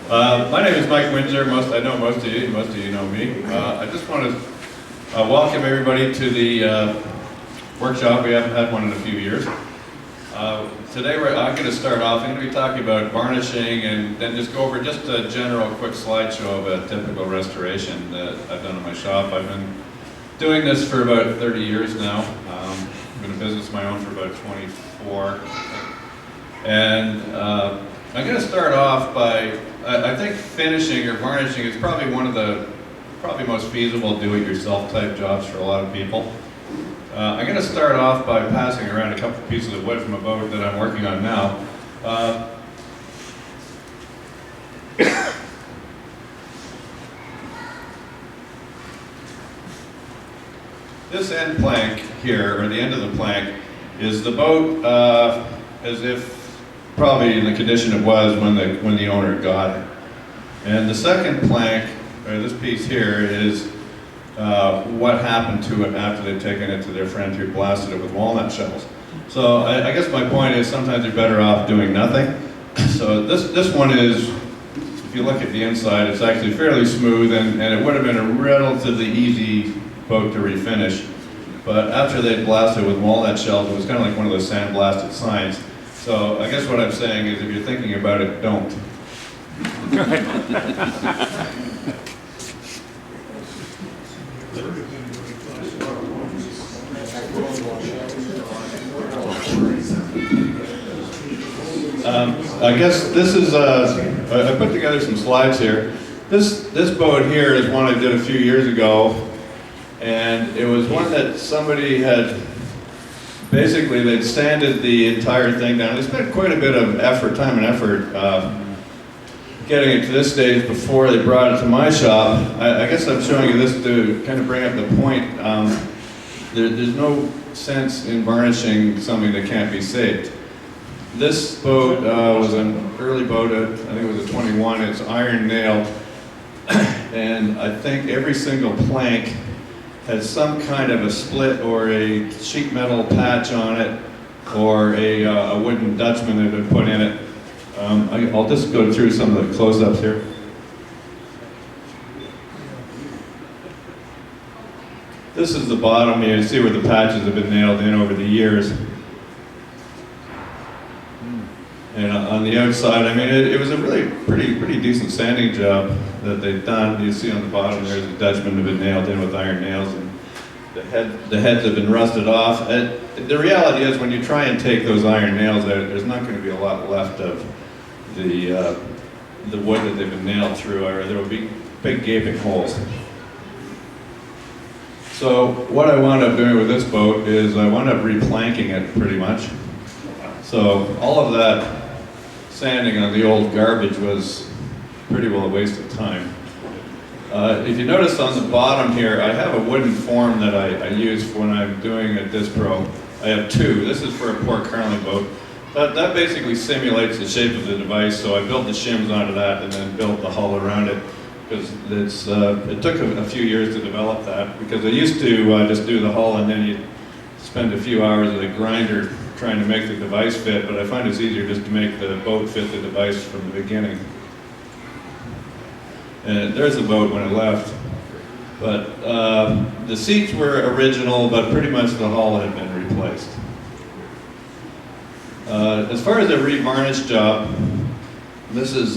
My name is Mike Windsor. I know most of you know me. I just want to welcome everybody to the workshop. We haven't had one in a few years. Today I'm going to start off. I'm going to be talking about varnishing and then just go over just a general quick slideshow of a typical restoration that I've done in my shop. I've been doing this for about 30 years now. I've been in business of my own for about 24. And I'm going to start off by, I think finishing or varnishing is probably one of the most feasible do-it-yourself type jobs for a lot of people. I'm going to start off by passing around a couple pieces of wood from a boat that I'm working on now. This end plank here, or the end of the plank, is the boat as if probably in the condition it was when the owner got it. And the second plank, or this piece here, is what happened to it after they'd taken it to their friend who blasted it with walnut shells. So I guess my point is sometimes you're better off doing nothing. So this one is, if you look at the inside, it's actually fairly smooth, and it would have been a relatively easy boat to refinish. But after they blasted it with walnut shells, it was kind of like one of those sandblasted signs. So I guess what I'm saying is if you're thinking about it, don't. I guess this is, I put together some slides here. This boat here is one I did a few years ago, and it was one that somebody had, basically they'd sanded the entire thing down. They spent quite a bit of time and effort getting it to this stage before they brought it to my shop. I guess I'm showing you this to kind of bring up the point. There's no sense in varnishing something that can't be saved. This boat was an early boat, I think it was a 21, it's iron nailed, and I think every single plank has some kind of a split or a sheet metal patch on it, or a wooden Dutchman that had been put in it. I'll just go through some of the close-ups here. This is the bottom. You see where the patches have been nailed in over the years. And on the outside, I mean, it was a really pretty decent sanding job that they've done. You see on the bottom there's a Dutchman that have been nailed in with iron nails, and the heads have been rusted off. The reality is when you try and take those iron nails out, there's not going to be a lot left of the wood that they've been nailed through, or there will be big gaping holes. So what I wound up doing with this boat is I wound up replanking it pretty much. So all of that sanding on the old garbage was pretty well a waste of time. If you notice on the bottom here, I have a wooden form that I use when I'm doing a Dispro. I have two. This is for a port carling boat. That basically simulates the shape of the device, so I built the shims onto that and then built the hull around it, because it took a few years to develop that, because I used to just do the hull and then you spend a few hours at a grinder trying to make the device fit, but I find it's easier just to make the boat fit the device from the beginning. And there's the boat when it left. But the seats were original, but pretty much the hull had been replaced. As far as a revarnish job, this is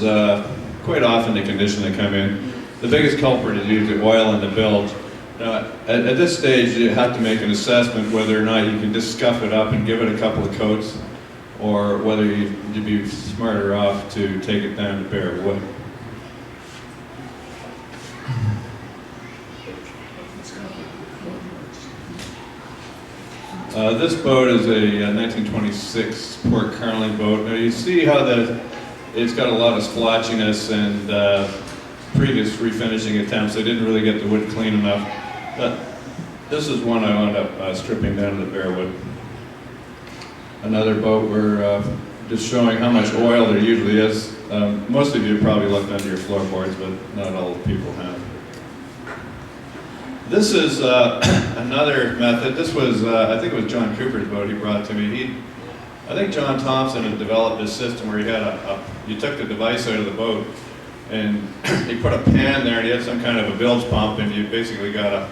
quite often the condition they come in. The biggest culprit is usually oil in the bilge. Now, at this stage, you have to make an assessment whether or not you can just scuff it up and give it a couple of coats, or whether you'd be smarter off to take it down to bare wood. This boat is a 1926 port carling boat. Now you see how it's got a lot of splotchiness, and previous refinishing attempts, I didn't really get the wood clean enough. But this is one I wound up stripping down to the bare wood. Another boat, we're just showing how much oil there usually is. Most of you probably looked under your floorboards, but not all people have. This is another method. This was, I think it was John Cooper's boat he brought to me. I think John Thompson had developed this system where he had you took the device out of the boat, and he put a pan there, and he had some kind of a bilge pump, and you basically got a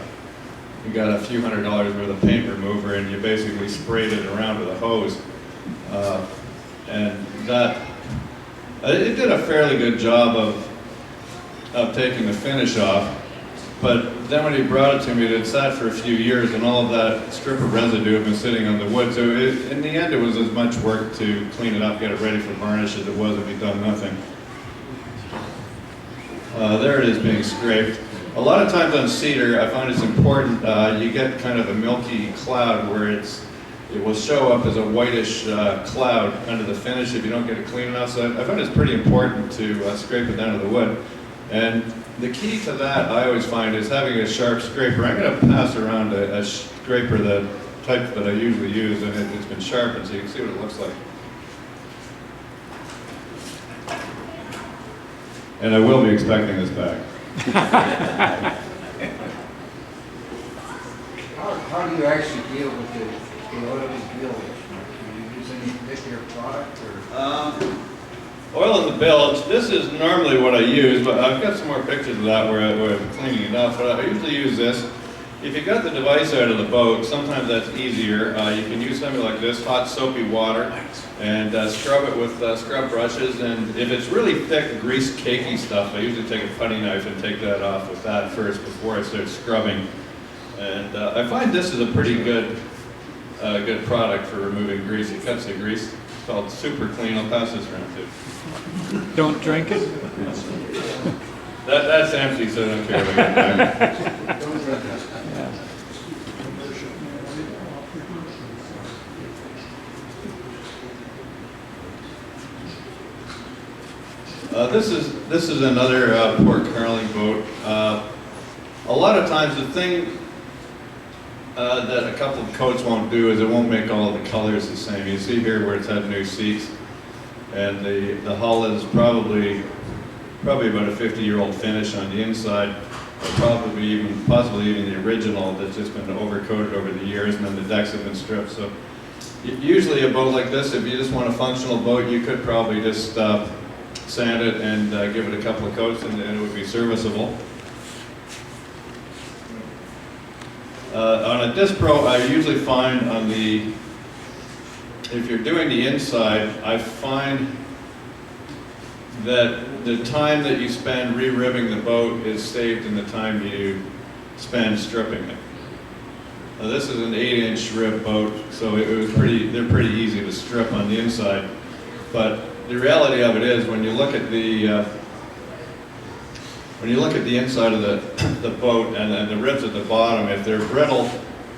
few $100 worth of paint remover, and you basically sprayed it around with a hose, and that it did a fairly good job of taking the finish off. But then when he brought it to me, it had sat for a few years, and all of that strip of residue had been sitting on the wood. So in the end, it was as much work to clean it up, get it ready for varnish, as it was if he'd done nothing. There it is being scraped. A lot of times on cedar, I find it's important, you get kind of a milky cloud where it will show up as a whitish cloud under the finish if you don't get it clean enough. So I find it's pretty important to scrape it down to the wood. And the key to that, I always find, is having a sharp scraper. I'm going to pass around a scraper, the type that I usually use, and it's been sharpened so you can see what it looks like. And I will be expecting this back. How do you actually deal with the oily bilge? Do you use any particular product, or? Oil in the bilge, this is normally what I use, but I've got some more pictures of that where I'm cleaning it up. But I usually use this. If you got the device out of the boat, sometimes that's easier. You can use something like this, hot soapy water, and scrub it with scrub brushes. And if it's really thick, greased, cakey stuff, I usually take a putty knife and take that off with that first before I start scrubbing. And I find this is a pretty good product for removing grease. It cuts the grease. It's called Super Clean. I'll pass this around too. Don't drink it? That's empty, so I don't care about it. This is another port carling boat. A lot of times the thing that a couple of coats won't do is it won't make all of the colors the same. You see here where it's had new seats, and the hull is probably about a 50-year-old finish on the inside, or possibly even the original that's just been overcoated over the years, and then the decks have been stripped. So usually a boat like this, if you just want a functional boat, you could probably just sand it and give it a couple of coats, and it would be serviceable. On a Dispro, I usually find if you're doing the inside, I find that the time that you spend re-ribbing the boat is saved in the time you spend stripping it. Now, this is an 8-inch rib boat, so they're pretty easy to strip on the inside. But the reality of it is, when you look at the inside of the boat and the ribs at the bottom, if they're brittle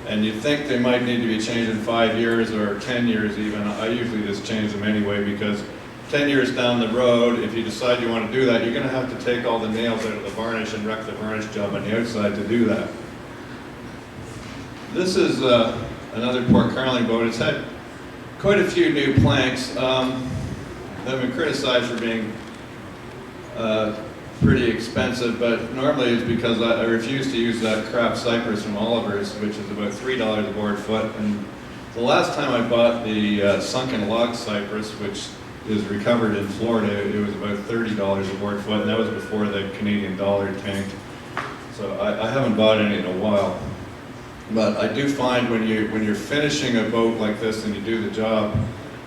and you think they might need to be changed in 5 years or 10 years even, I usually just change them anyway, because 10 years down the road, if you decide you want to do that, you're going to have to take all the nails out of the varnish and wreck the varnish job on the outside to do that. This is another port carling boat. It's had quite a few new planks. They've been criticized for being pretty expensive, but normally it's because I refuse to use that crap cypress from Oliver's, which is about $3 a board foot. And the last time I bought the sunken log cypress, which is recovered in Florida, it was about $30 a board foot, and that was before the Canadian dollar tanked. So I haven't bought any in a while. But I do find when you're finishing a boat like this and you do the job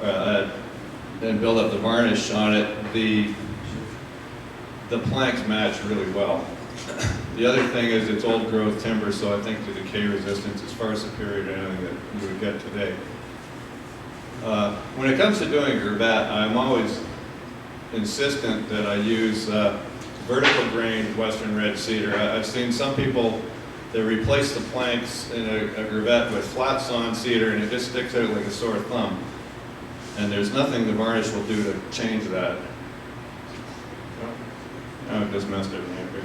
and build up the varnish on it, the planks match really well. The other thing is it's old growth timber, so I think the decay resistance is far superior to anything that you would get today. When it comes to doing a gravette, I'm always insistent that I use vertical grained Western red cedar. I've seen some people that replace the planks in a gravette with flat sawn cedar, and it just sticks out like a sore thumb. And there's nothing the varnish will do to change that. Oh, I've just messed everything up here.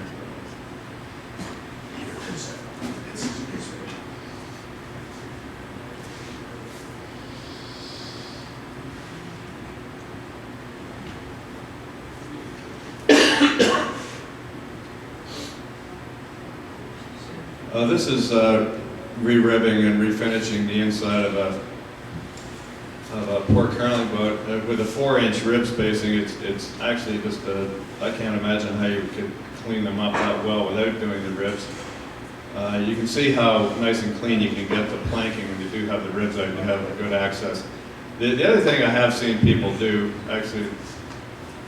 This is re-ribbing and refinishing the inside of of a pork carling boat with a 4-inch rib spacing. It's actually just I can't imagine how you could clean them up that well without doing the ribs. You can see how nice and clean you can get the planking when you do have the ribs out and you have a good access. The other thing I have seen people do, actually,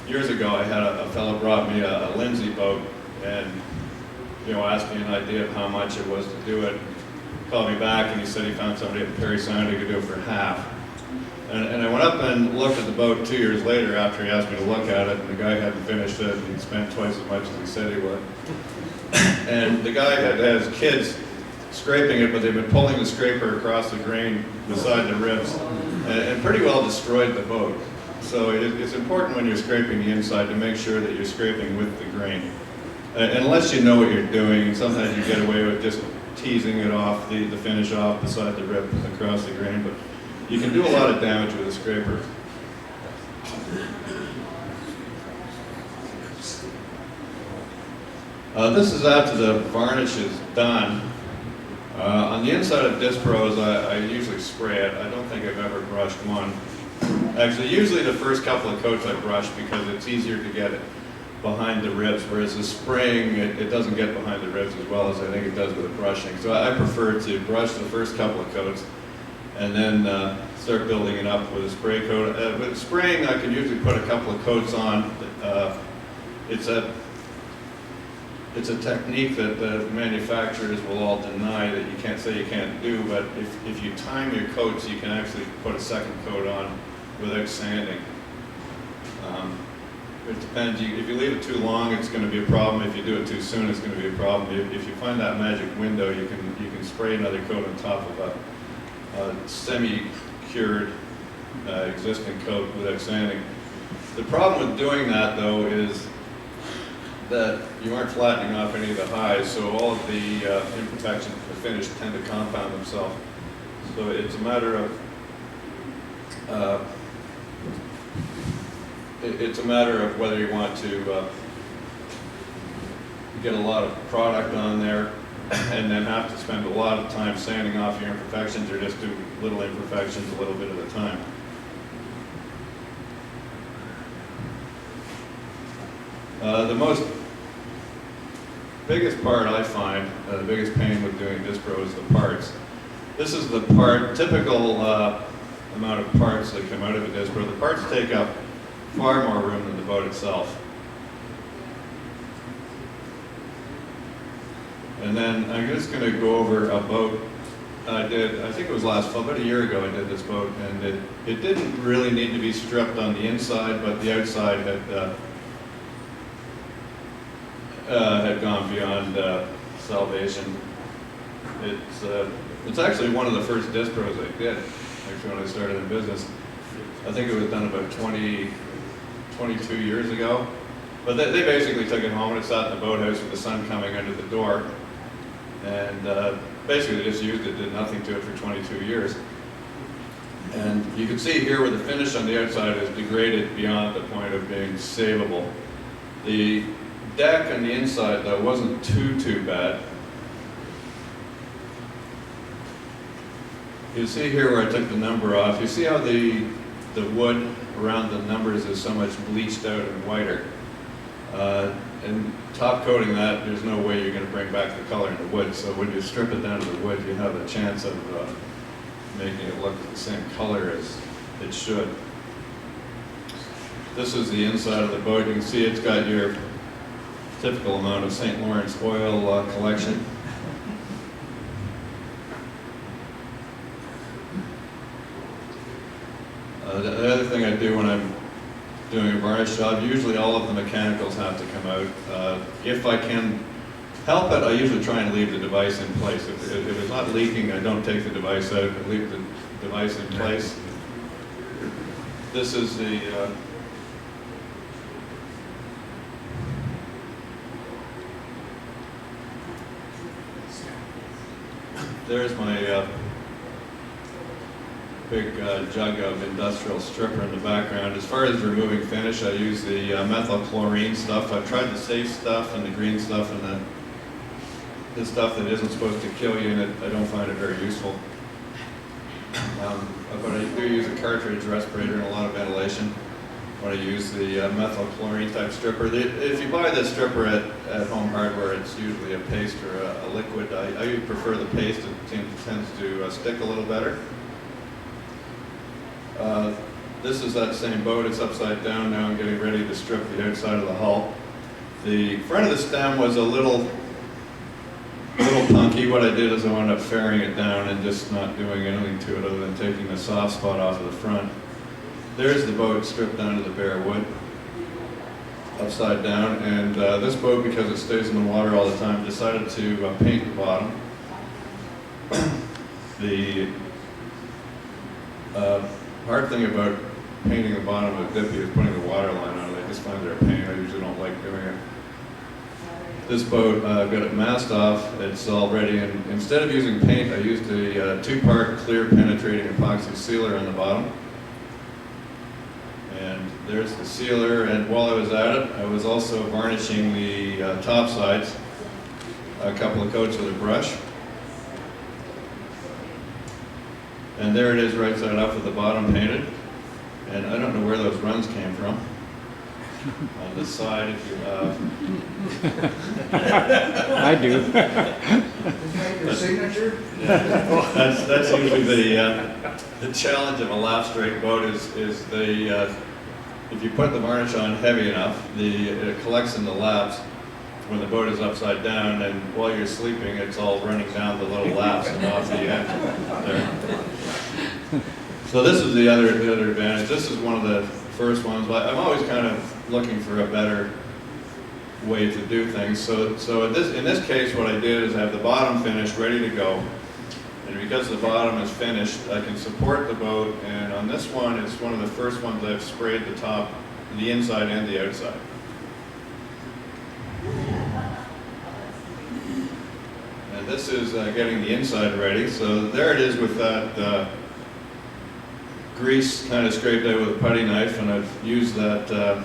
years ago I had a fellow brought me a Lindsay boat and asked me an idea of how much it was to do it. Called me back and he said he found somebody at Perry Sound who could do it for half. And I went up and looked at the boat 2 years later after he asked me to look at it, and the guy hadn't finished it, and he'd spent twice as much as he said he would. And the guy had his kids scraping it, but they've been pulling the scraper across the grain beside the ribs, and pretty well destroyed the boat. So it's important when you're scraping the inside to make sure that you're scraping with the grain. Unless you know what you're doing, and sometimes you get away with just teasing it off, the finish off beside the rib across the grain, but you can do a lot of damage with a scraper. This is after the varnish is done. On the inside of Dispros, I usually spray it. I don't think I've ever brushed one. Actually, usually the first couple of coats I brush because it's easier to get it behind the ribs, whereas the spraying, it doesn't get behind the ribs as well as I think it does with the brushing. So I prefer to brush the first couple of coats and then start building it up with a spray coat. With spraying, I can usually put a couple of coats on. It's a technique that the manufacturers will all deny that you can't say you can't do, but if you time your coats, you can actually put a second coat on without sanding. It depends. If you leave it too long, it's going to be a problem. If you do it too soon, it's going to be a problem. If you find that magic window, you can spray another coat on top of a semi-cured existing coat without sanding. The problem with doing that, though, is that you aren't flattening off any of the highs, so all of the imperfections in the finish tend to compound themselves. So it's a matter of whether you want to get a lot of product on there and then have to spend a lot of time sanding off your imperfections, or just do little imperfections a little bit at a time. The biggest part I find, the biggest pain with doing Dispro is the parts. This is the typical amount of parts that come out of a Dispro. The parts take up far more room than the boat itself. And then I'm just going to go over a boat I think it was last fall, about a year ago I did this boat, and it didn't really need to be stripped on the inside, but the outside had gone beyond salvation. It's actually one of the first Dispros I did, actually when I started in business. I think it was done about 22 years ago. But they basically took it home and it sat in the boathouse with the sun coming under the door. And basically they just used it, did nothing to it for 22 years. And you can see here where the finish on the outside is degraded beyond the point of being savable. The deck on the inside, though, wasn't too bad. You see here where I took the number off. You see how the wood around the numbers is so much bleached out and whiter. And top coating that, there's no way you're going to bring back the color in the wood. So when you strip it down to the wood, you have a chance of making it look the same color as it should. This is the inside of the boat. You can see it's got your typical amount of St. Lawrence oil collection. The other thing I do when I'm doing a varnish job, usually all of the mechanicals have to come out. If I can help it, I usually try and leave the device in place. If it's not leaking, I don't take the device out, I leave the device in place. This is there's my big jug of industrial stripper in the background. As far as removing finish, I use the methylchlorine stuff. I've tried the safe stuff and the green stuff and the stuff that isn't supposed to kill you, and I don't find it very useful. but I do use a cartridge respirator and a lot of ventilation when I use the methyl chlorine type stripper. If you buy this stripper at Home Hardware, it's usually a paste or a liquid. I prefer the paste. It tends to stick a little better. This is that same boat. It's upside down now. I'm getting ready to strip the outside of the hull. The front of the stem was a little punky. What I did is I wound up fairing it down and just not doing anything to it other than taking the soft spot off of the front. There's the boat stripped down to the bare wood, upside down, and this boat, because it stays in the water all the time, decided to paint the bottom. The hard thing about painting the bottom of a dippy is putting the water line on it. I just find they're a pain. I usually don't like doing it. This boat, I've got it masked off. It's all ready, and instead of using paint, I used a two-part clear penetrating epoxy sealer on the bottom. And there's the sealer, and while I was at it, I was also varnishing the top sides, a couple of coats with a brush. And there it is right side up with the bottom painted. And I don't know where those runs came from. On this side, if you have. I do. Isn't that your signature? That's usually the challenge of a lap straight boat is the if you put the varnish on heavy enough, it collects in the laps when the boat is upside down, and while you're sleeping, it's all running down the little laps and off the end there. So this is the other advantage. This is one of the first ones. But I'm always kind of looking for a better way to do things. So in this case, what I did is have the bottom finished, ready to go. And because the bottom is finished, I can support the boat. And on this one, it's one of the first ones I've sprayed the top, the inside and the outside. And this is getting the inside ready. So there it is with that grease kind of scraped out with a putty knife, and I've used that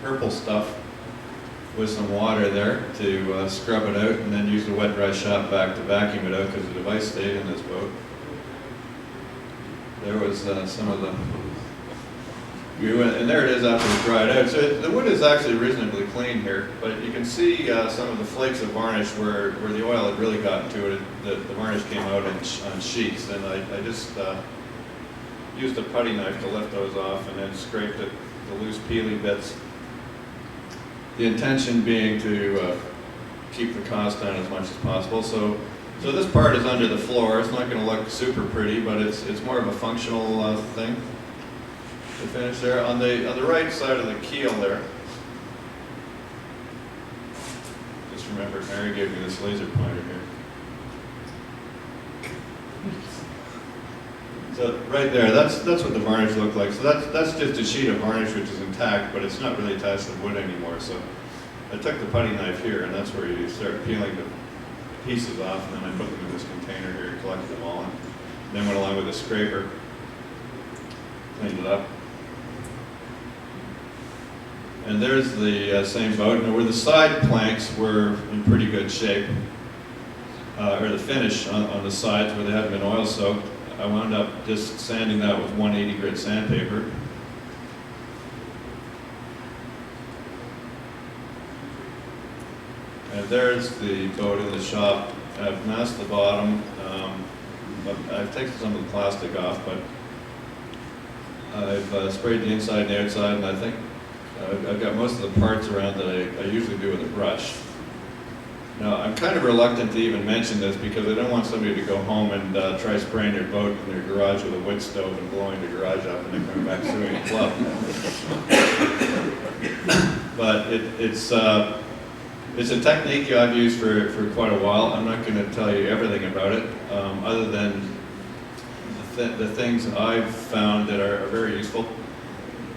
purple stuff with some water there to scrub it out, and then use the wet dry shop vac to vacuum it out because the device stayed in this boat. There was some of the and there it is after it's dried out. So the wood is actually reasonably clean here, but you can see some of the flakes of varnish where the oil had really gotten to it. The varnish came out on sheets, and I just used a putty knife to lift those off and then scraped it, the loose peely bits. The intention being to keep the cost down as much as possible. So this part is under the floor. It's not going to look super pretty, but it's more of a functional thing to finish there. On the right side of the keel there, just remember Mary gave me this laser pointer here. So right there, that's what the varnish looked like. So that's just a sheet of varnish which is intact, but it's not really attached to wood anymore. So I took the putty knife here, and that's where you start peeling the pieces off, and then I put them in this container here, collected them all, and then went along with a scraper, cleaned it up. And there's the same boat. Now where the side planks were in pretty good shape, or the finish on the sides where they hadn't been oil soaked, I wound up just sanding that with 180 grit sandpaper. And there's the boat in the shop. I've masked the bottom. I've taken some of the plastic off, but I've sprayed the inside and the outside, and I think I've got most of the parts around that I usually do with a brush. Now, I'm kind of reluctant to even mention this because I don't want somebody to go home and try spraying their boat in their garage with a wood stove and blowing the garage up and then coming back suing the club. But it's a technique I've used for quite a while. I'm not going to tell you everything about it, other than the things I've found that are very useful.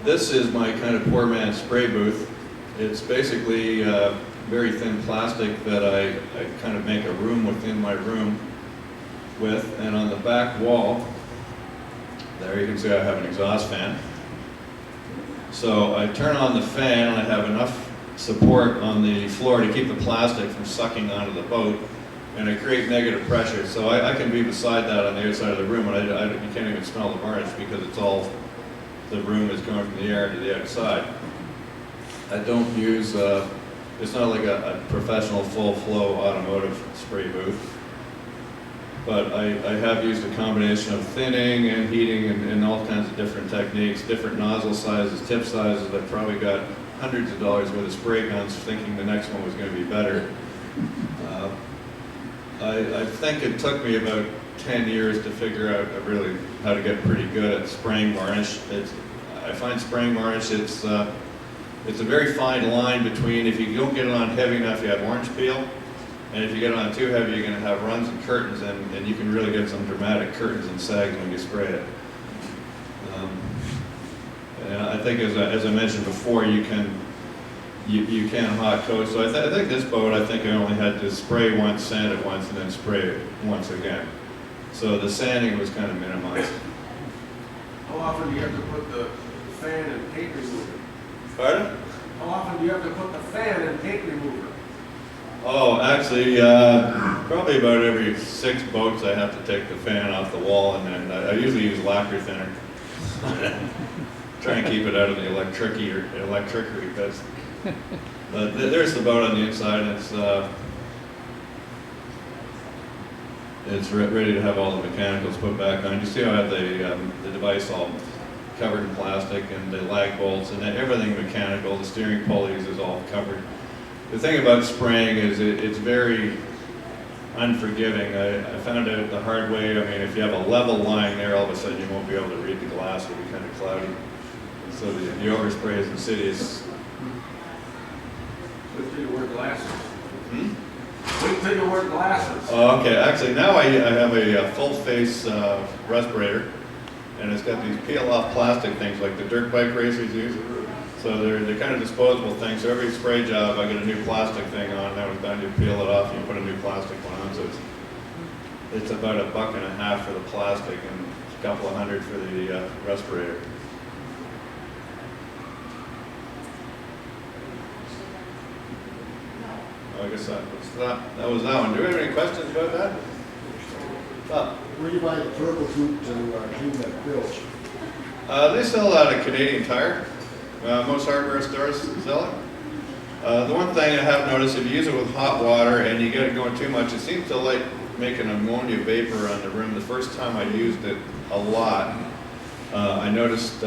This is my kind of poor man's spray booth. It's basically very thin plastic that I kind of make a room within my room with, and on the back wall, there you can see I have an exhaust fan. So I turn on the fan, and I have enough support on the floor to keep the plastic from sucking onto the boat, and I create negative pressure. So I can be beside that on the outside of the room, and you can't even smell the varnish because it's all, the room is going from the air to the outside. I don't use, it's not like a professional full flow automotive spray booth. But I have used a combination of thinning and heating and all kinds of different techniques, different nozzle sizes, tip sizes. I've probably got hundreds of dollars worth of spray guns thinking the next one was going to be better. I think it took me about 10 years to figure out really how to get pretty good at spraying varnish. I find spraying varnish, it's a very fine line between, if you don't get it on heavy enough, you have orange peel. And if you get it on too heavy, you're going to have runs and curtains, and you can really get some dramatic curtains and sags when you spray it. And I think, as I mentioned before, you can hot coat. So I think this boat, I only had to spray once, sand it once, and then spray it once again. So the sanding was kind of minimized. How often do you have to put the fan and paint remover? Pardon? How often do you have to put the fan and paint remover? Oh, actually, probably about every 6 boats I have to take the fan off the wall, and then I usually use lacquer thinner. Try and keep it out of the electricery bits. But there's the boat on the inside, and it's ready to have all the mechanicals put back on. You see how I have the device all covered in plastic, and the lag bolts, and then everything mechanical. The steering pulleys is all covered. The thing about spraying is it's very unforgiving. I found out the hard way. I mean, if you have a level line there, all of a sudden you won't be able to read the glass. It'll be kind of cloudy. And so the overspray in the city is... Wait till you wear glasses. Wait till you wear glasses. Oh, okay. Actually, now I have a full face respirator, and it's got these peel-off plastic things like the dirt bike racers use. So they're kind of disposable things. So every spray job, I get a new plastic thing on. That was done. You peel it off, and you put a new plastic one on. So it's about $1.50 for the plastic and a couple of hundred for the respirator. I guess that was that one. Do we have any questions about that? Where do you buy the turtle tube to clean that bilge? They sell out at Canadian Tire. Most hardware stores sell it. The one thing I have noticed, if you use it with hot water and you get it going too much, it seems to like make an ammonia vapor on the rim. The first time I used it a lot, I noticed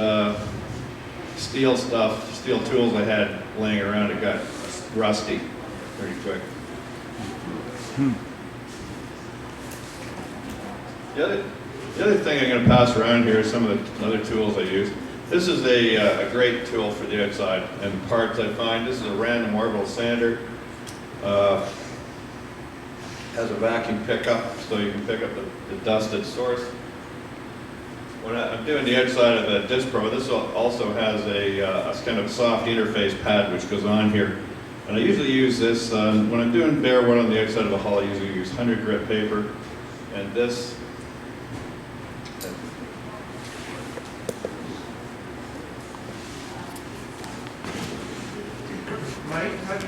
steel tools I had laying around, it got rusty pretty quick. The other thing I'm going to pass around here is some of the other tools I use. This is a great tool for the outside and parts I find. This is a random orbital sander. Has a vacuum pickup, so you can pick up the dust at source. When I'm doing the outside of the Dispro, this also has a kind of soft interface pad which goes on here. And I usually use this, when I'm doing bare wood on the outside of a hull, I usually use 100 grit paper. And this, Mike, how do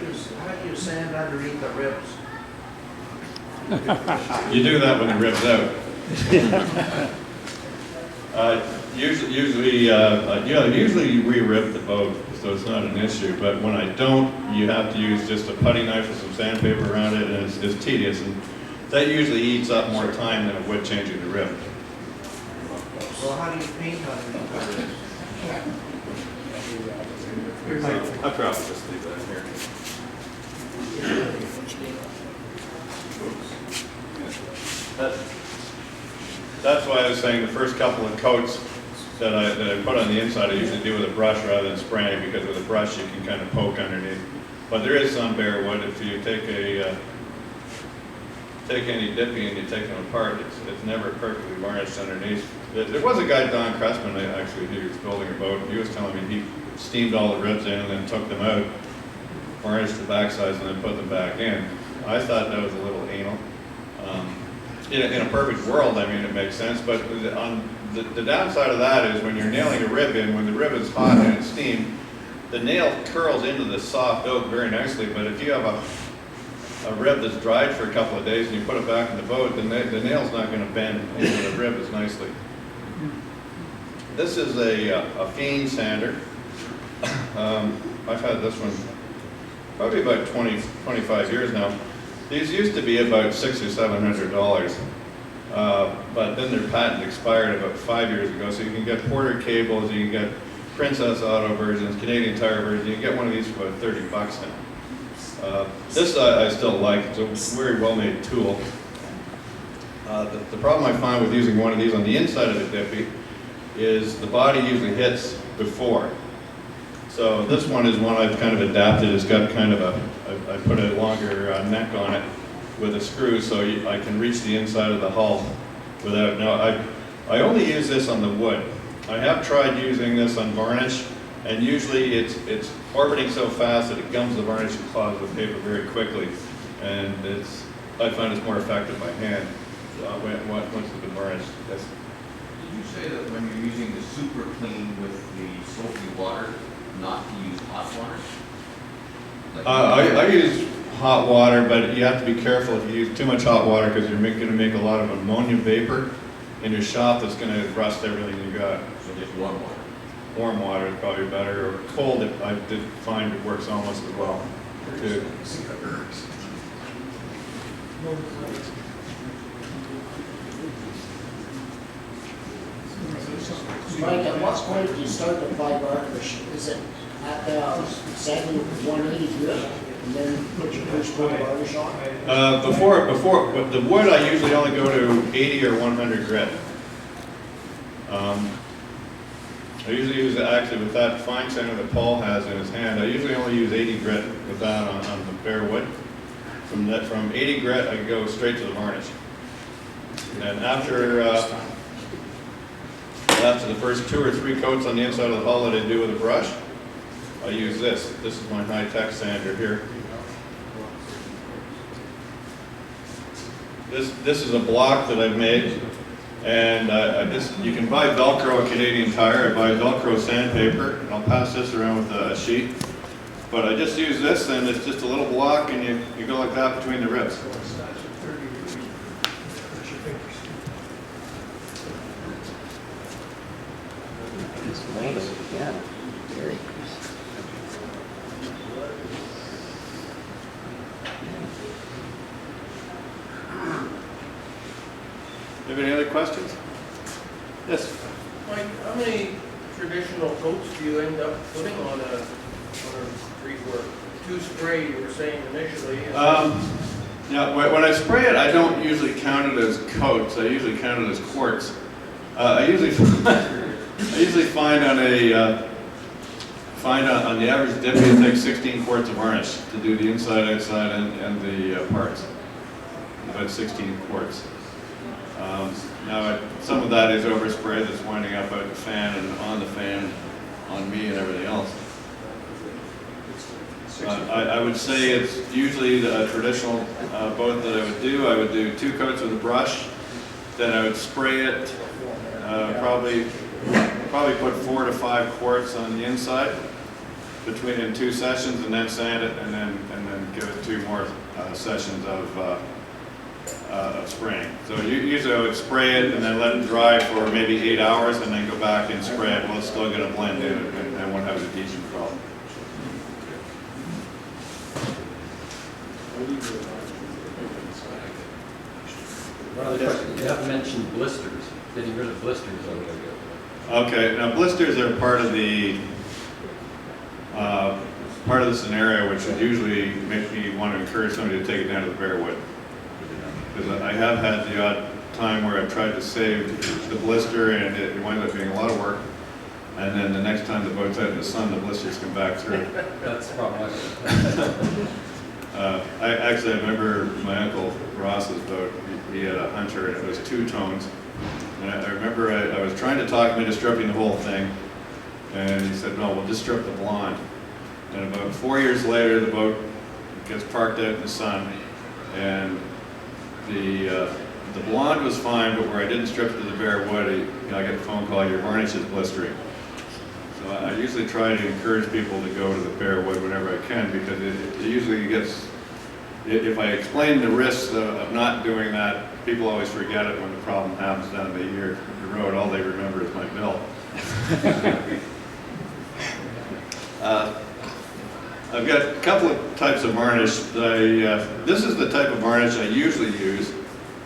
you sand underneath the ribs? you do that when the rib's out. Usually you re-rib the boat, so it's not an issue. But when I don't, you have to use just a putty knife with some sandpaper around it, and it's tedious. And that usually eats up more time than it would changing the rib. Well, how do you paint underneath the ribs? I'll probably just leave that here. That's why I was saying the first couple of coats that I put on the inside, I usually do with a brush rather than spraying, because with a brush you can kind of poke underneath. But there is some bare wood. If you take any dippy and you take them apart, it's never perfectly varnished underneath. There was a guy, Don Cressman, actually, he was building a boat. He was telling me he steamed all the ribs in and then took them out, varnished the backsides, and then put them back in. I thought that was a little anal. In a perfect world, I mean, it makes sense, but on the downside of that is when you're nailing a rib in, when the rib is hot and it's steamed, the nail curls into the soft oak very nicely, but if you have a rib that's dried for a couple of days and you put it back in the boat, the nail's not going to bend into the rib as nicely. This is a Fiend sander. I've had this one probably about 25 years now. These used to be about $600 or $700, but then their patent expired about 5 years ago. So you can get Porter cables, you can get Princess Auto versions, Canadian Tire versions. You can get one of these for about 30 bucks now. This I still like. It's a very well-made tool. The problem I find with using one of these on the inside of the Dippy is the body usually hits before. So this one is one I've kind of adapted. It's got kind of I put a longer neck on it with a screw so I can reach the inside of the hull without, I only use this on the wood. I have tried using this on varnish, and usually it's orbiting so fast that it gums the varnish and clogs the paper very quickly. And I find it's more effective by hand once it's been varnished. Yes. Did you say that when you're using the super clean with the soapy water, not to use hot water? Like I use hot water, but you have to be careful if you use too much hot water because you're going to make a lot of ammonia vapor in your shop that's going to rust everything you got. So just warm water. Warm water is probably better, or cold, I did find it works almost as well, too. Mike, at what point do you start to apply varnish? Is it at the 180 grit and then put your first coat of varnish on? Before, with the wood, I usually only go to 80 or 100 grit. I usually use, actually with that fine sander that Paul has in his hand, I usually only use 80 grit with that on the bare wood. From 80 grit, I go straight to the varnish. And after the first 2 or 3 coats on the inside of the hull that I do with a brush, I use this. This is my high-tech sander here. This is a block that I've made, and you can buy Velcro at Canadian Tire. I buy Velcro sandpaper, and I'll pass this around with a sheet. But I just use this, and it's just a little block, and you go like that between the ribs. Yeah. Very Have any other questions? Yes. Mike, how many traditional coats do you end up putting on a rework? 2 spray, you were saying initially. Yeah, when I spray it, I don't usually count it as coats. I usually count it as quarts. I usually find on the average Dippy it takes 16 quarts of varnish to do the inside, outside, and the parts. About 16 quarts. Now, some of that is overspray that's winding up out the fan and on the fan, on me and everything else. I would say it's usually the traditional boat that I would do. I would do 2 coats with a brush, then I would spray it, probably put 4 to 5 quarts on the inside in 2 sessions, and then sand it, and then give it 2 more sessions of spraying. So usually I would spray it and then let it dry for maybe 8 hours, and then go back and spray it. Well, it's still going to blend in, and won't have an adhesion problem. You haven't mentioned blisters. Getting rid of blisters on the Okay, now blisters are part of the scenario, which would usually make me want to encourage somebody to take it down to the bare wood. Because I have had the odd time where I've tried to save the blister, and it winds up being a lot of work. And then the next time the boat's out in the sun, the blisters come back through. That's problematic. I remember my uncle Ross's boat. He had a Hunter, and it was 2 tones. And I remember I was trying to talk him into stripping the whole thing, and he said, "No, we'll just strip the blonde." And about 4 years later, the boat gets parked out in the sun, and the blonde was fine, but where I didn't strip it to the bare wood, I get a phone call, "Your varnish is blistering." So I usually try to encourage people to go to the bare wood whenever I can, because it usually gets if I explain the risks of not doing that, people always forget it when the problem happens down the road. All they remember is my bill. I've got a couple of types of varnish. This is the type of varnish I usually use.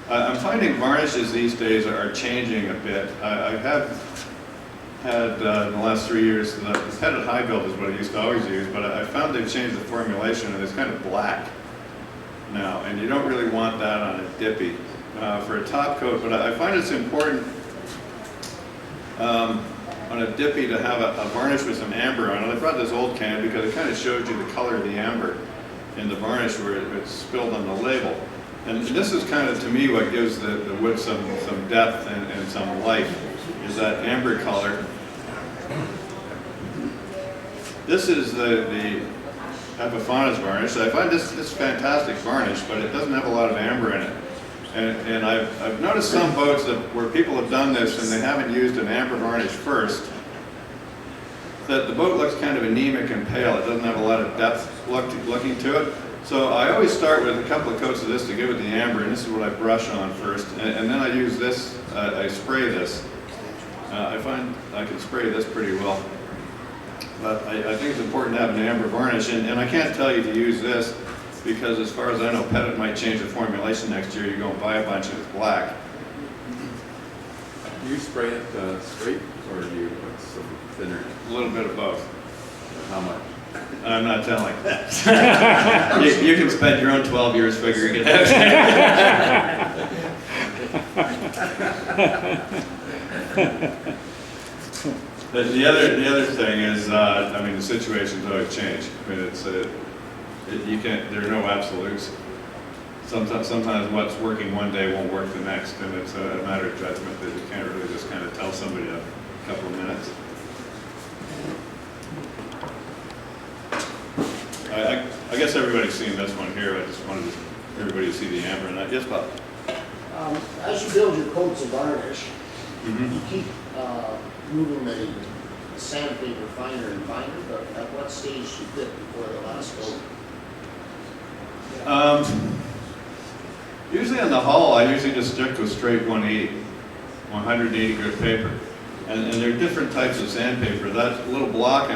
I'm finding varnishes these days are changing a bit. I have had in the last 3 years, the headed high build is what I used to always use, but I found they've changed the formulation and it's kind of black now, and you don't really want that on a dippy for a top coat, but I find it's important on a dippy to have a varnish with some amber on it. I brought this old can because it kind of shows you the color of the amber in the varnish where it's spilled on the label. And this is kind of, to me, what gives the wood some depth and some life, is that amber color. This is the Epifanes varnish. I find this fantastic varnish, but it doesn't have a lot of amber in it. And I've noticed some boats where people have done this and they haven't used an amber varnish first, that the boat looks kind of anemic and pale. It doesn't have a lot of depth looking to it. So I always start with a couple of coats of this to give it the amber, and this is what I brush on first. And then I use this, I spray this. I find I can spray this pretty well. But I think it's important to have an amber varnish, and I can't tell you to use this, because as far as I know, Pettit might change the formulation next year. You go and buy a bunch and it's black. Do you spray it straight, or do you put some thinner? A little bit of both. How much? I'm not telling. You can spend your own 12 years figuring it out. The other thing is, I mean, the situations always change. I mean, you can't. There are no absolutes. Sometimes what's working one day won't work the next, and it's a matter of judgment that you can't really just kind of tell somebody a couple of minutes. I guess everybody's seen this one here. I just wanted everybody to see the amber in that. Yes, Bob? As you build your coats of varnish, Mm-hmm. you keep moving the sandpaper finer and finer, but at what stage do you quit before the last coat? Usually on the hull, I usually just stick with straight 180 grit paper. And there are different types of sandpaper. That little block